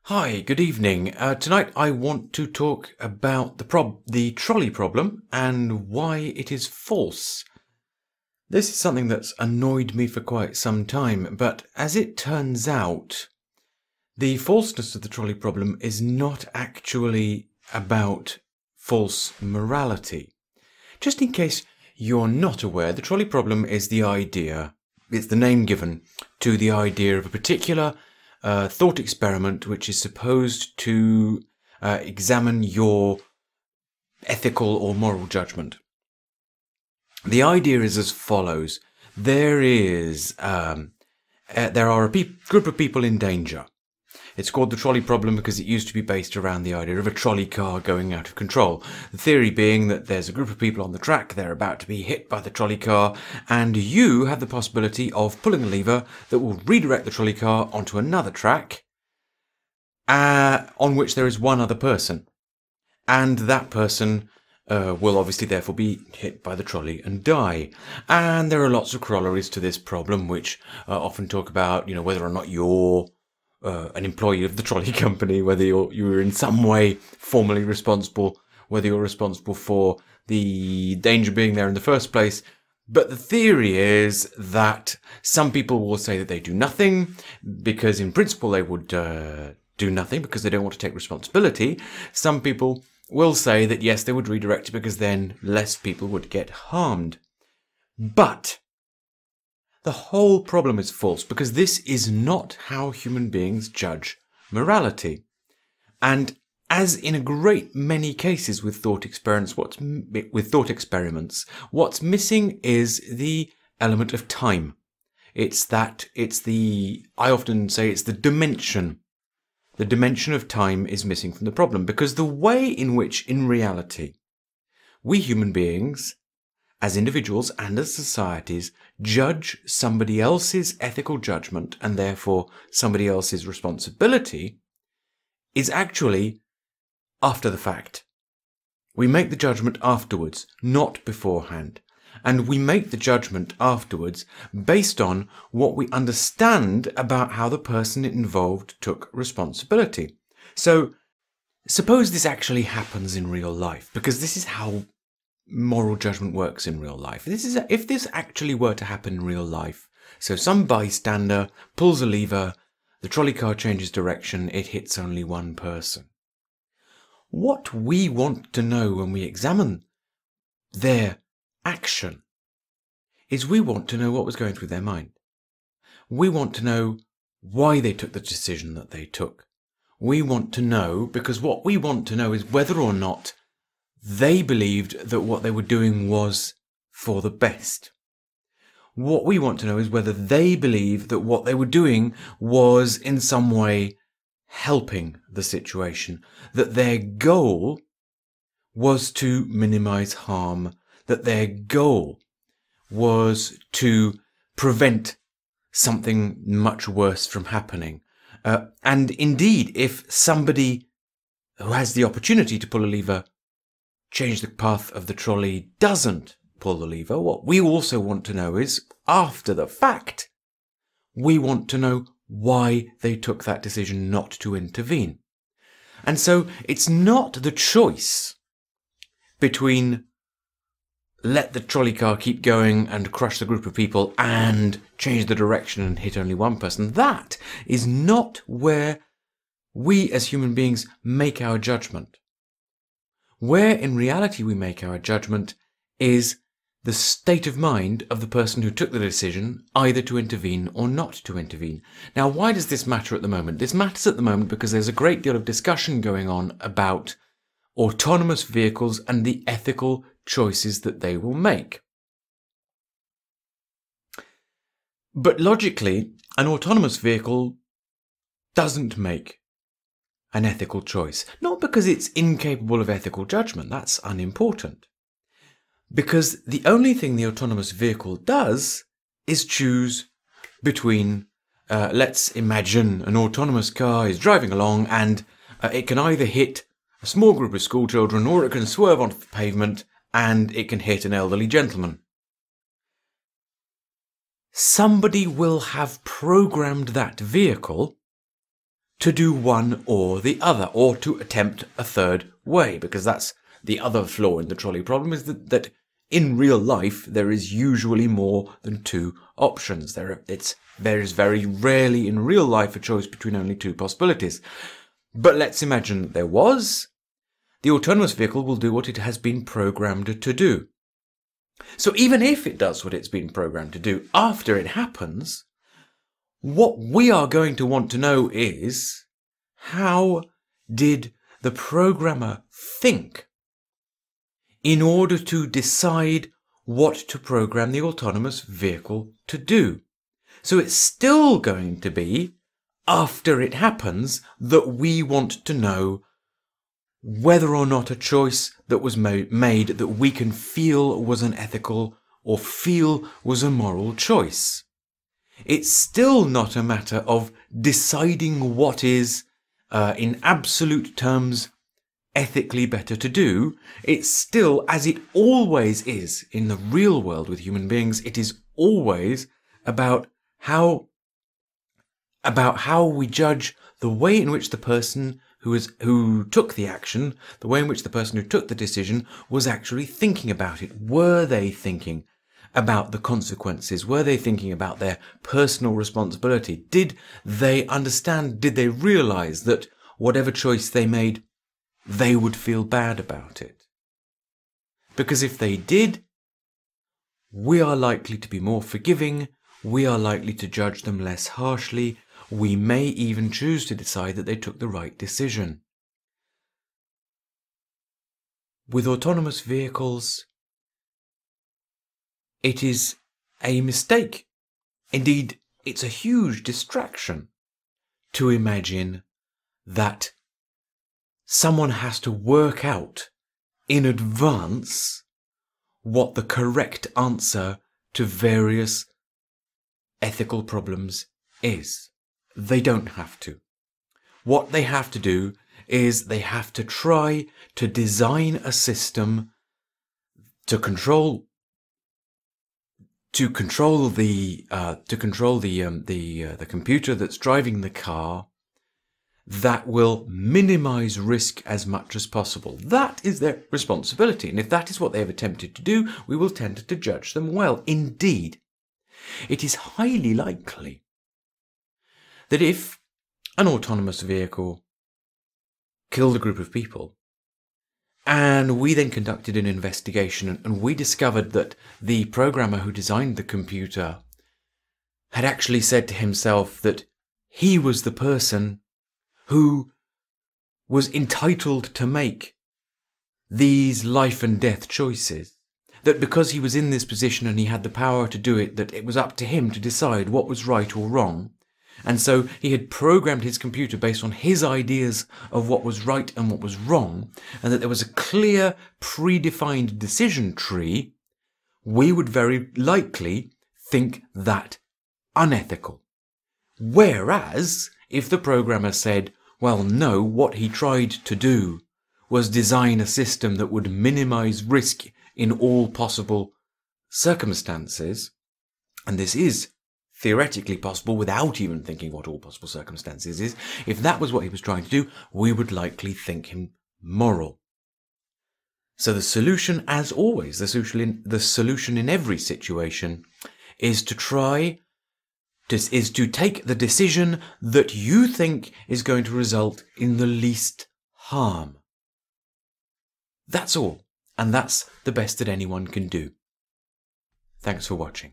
Hi, good evening. Tonight I want to talk about the trolley problem and why it is false. This is something that's annoyed me for quite some time, but as it turns out, the falseness of the trolley problem is not actually about false morality. Just in case you're not aware, the trolley problem is the idea, it's the name given to the idea of a particular thought experiment which is supposed to examine your ethical or moral judgment. The idea is as follows. There are a group of people in danger. It's called the trolley problem because it used to be based around the idea of a trolley car going out of control. The theory being that there's a group of people on the track, they're about to be hit by the trolley car, and you have the possibility of pulling a lever that will redirect the trolley car onto another track, on which there is one other person. And that person will obviously therefore be hit by the trolley and die. And there are lots of corollaries to this problem, which often talk about, whether or not you're an employee of the trolley company, whether you're in some way formally responsible, whether you're responsible for the danger being there in the first place. But the theory is that some people will say that they do nothing because in principle they would do nothing because they don't want to take responsibility. Some people will say that yes, they would redirect it because then less people would get harmed. But the whole problem is false because this is not how human beings judge morality. And as in a great many cases with thought experiments, what's missing is the element of time. I often say it's the dimension. The dimension of time is missing from the problem because the way in which, in reality, we human beings, as individuals and as societies, judge somebody else's ethical judgment and therefore somebody else's responsibility is actually after the fact. We make the judgment afterwards, not beforehand. And we make the judgment afterwards based on what we understand about how the person involved took responsibility. So, suppose this actually happens in real life, because this is how moral judgment works in real life. If this actually were to happen in real life, so some bystander pulls a lever, the trolley car changes direction, it hits only one person. What we want to know when we examine their action is we want to know what was going through their mind. We want to know why they took the decision that they took. We want to know, because what we want to know is whether or not they believed that what they were doing was for the best. What we want to know is whether they believe that what they were doing was in some way helping the situation, that their goal was to minimize harm, that their goal was to prevent something much worse from happening. And indeed, if somebody who has the opportunity to pull a lever change the path of the trolley doesn't pull the lever, what we also want to know is, after the fact, we want to know why they took that decision not to intervene. And so it's not the choice between let the trolley car keep going and crush the group of people and change the direction and hit only one person. That is not where we as human beings make our judgment. Where in reality we make our judgment is the state of mind of the person who took the decision either to intervene or not to intervene. Now, why does this matter at the moment? This matters at the moment because there's a great deal of discussion going on about autonomous vehicles and the ethical choices that they will make. But logically, an autonomous vehicle doesn't make an ethical choice. Not because it's incapable of ethical judgment, that's unimportant. Because the only thing the autonomous vehicle does is choose between, let's imagine an autonomous car is driving along and it can either hit a small group of school children or it can swerve onto the pavement and it can hit an elderly gentleman. Somebody will have programmed that vehicle to do one or the other, or to attempt a third way, because that's the other flaw in the trolley problem, is that in real life there is usually more than two options. There is very rarely in real life a choice between only two possibilities. But let's imagine that there was. The autonomous vehicle will do what it has been programmed to do. So even if it does what it's been programmed to do after it happens, what we are going to want to know is, how did the programmer think in order to decide what to program the autonomous vehicle to do? So it's still going to be, after it happens, that we want to know whether or not a choice that was made that we can feel was an ethical or feel was a moral choice. It's still not a matter of deciding what is, in absolute terms, ethically better to do. It's still, as it always is in the real world with human beings, it is always about how we judge the way in which the person who took the action, the way in which the person who took the decision was actually thinking about it. Were they thinking about the consequences? Were they thinking about their personal responsibility? Did they understand, did they realize that whatever choice they made, they would feel bad about it? Because if they did, we are likely to be more forgiving, we are likely to judge them less harshly, we may even choose to decide that they took the right decision. With autonomous vehicles, it is a mistake. Indeed, it's a huge distraction to imagine that someone has to work out in advance what the correct answer to various ethical problems is. They don't have to. What they have to do is they have to try to design a system to control the computer that's driving the car that will minimize risk as much as possible. That is their responsibility, and if that is what they have attempted to do, we will tend to judge them well. Indeed, it is highly likely that if an autonomous vehicle killed a group of people, and we then conducted an investigation and we discovered that the programmer who designed the computer had actually said to himself that he was the person who was entitled to make these life and death choices, that because he was in this position and he had the power to do it, that it was up to him to decide what was right or wrong. And so he had programmed his computer based on his ideas of what was right and what was wrong, and that there was a clear, predefined decision tree. We would very likely think that unethical. Whereas, if the programmer said, well, no, what he tried to do was design a system that would minimize risk in all possible circumstances, and this is theoretically possible without even thinking what all possible circumstances is, if that was what he was trying to do, we would likely think him moral. So the solution, as always, the solution in every situation is to take the decision that you think is going to result in the least harm. That's all, and that's the best that anyone can do. Thanks for watching.